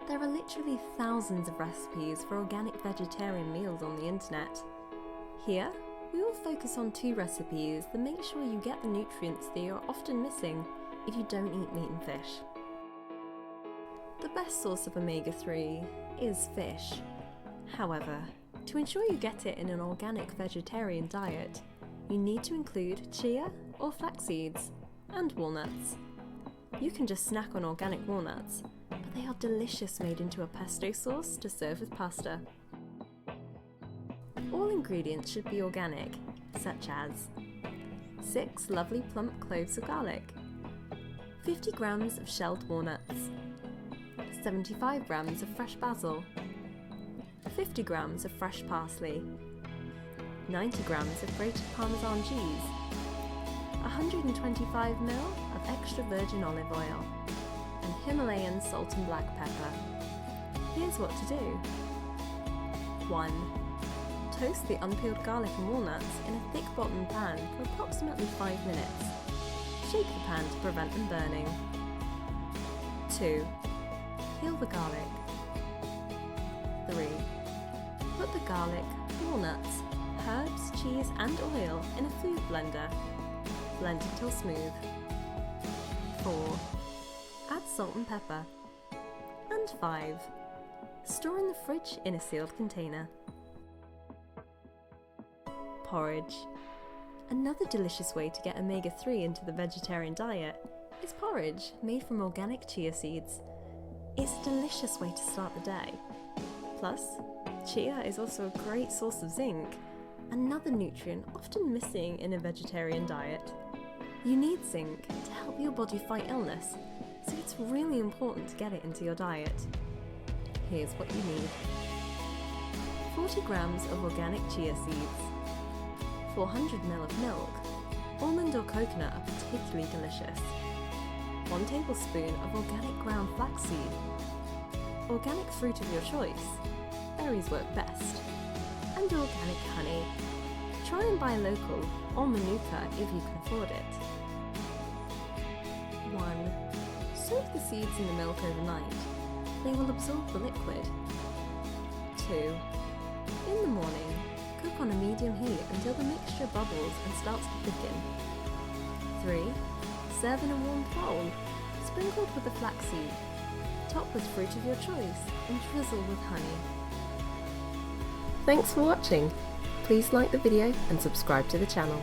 There are literally thousands of recipes for organic vegetarian meals on the internet. Here, we will focus on 2 recipes that make sure you get the nutrients that you're often missing if you don't eat meat and fish. The best source of omega-3 is fish. However, to ensure you get it in an organic vegetarian diet, you need to include chia or flax seeds and walnuts. You can just snack on organic walnuts, but they are delicious made into a pesto sauce to serve with pasta. All ingredients should be organic, such as 6 lovely plump cloves of garlic, 50 grams of shelled walnuts, 75 grams of fresh basil, 50 grams of fresh parsley, 90 grams of grated Parmesan cheese, 125 ml of extra virgin olive oil, and Himalayan salt and black pepper. Here's what to do. 1. Toast the unpeeled garlic and walnuts in a thick bottom pan for approximately 5 minutes. Shake the pan to prevent them burning. 2. Peel the garlic. 3. Put the garlic, walnuts, herbs, cheese and oil in a food blender. Blend until smooth. 4. Add salt and pepper. And 5. Store in the fridge in a sealed container. Porridge. Another delicious way to get omega-3 into the vegetarian diet is porridge made from organic chia seeds. It's a delicious way to start the day. Plus, chia is also a great source of zinc, another nutrient often missing in a vegetarian diet. You need zinc to help your body fight illness, so it's really important to get it into your diet. Here's what you need. 40 grams of organic chia seeds, 400 ml of milk. Almond or coconut are particularly delicious. 1 tablespoon of organic ground flaxseed. Organic fruit of your choice. Berries work best. And organic honey. Try and buy local or Manuka if you can afford it. 1. Soak the seeds in the milk overnight. They will absorb the liquid. 2. In the morning, cook on a medium heat until the mixture bubbles and starts to thicken. 3. Serve in a warm bowl, sprinkled with the flaxseed. Top with fruit of your choice and drizzle with honey. Thanks for watching. Please like the video and subscribe to the channel.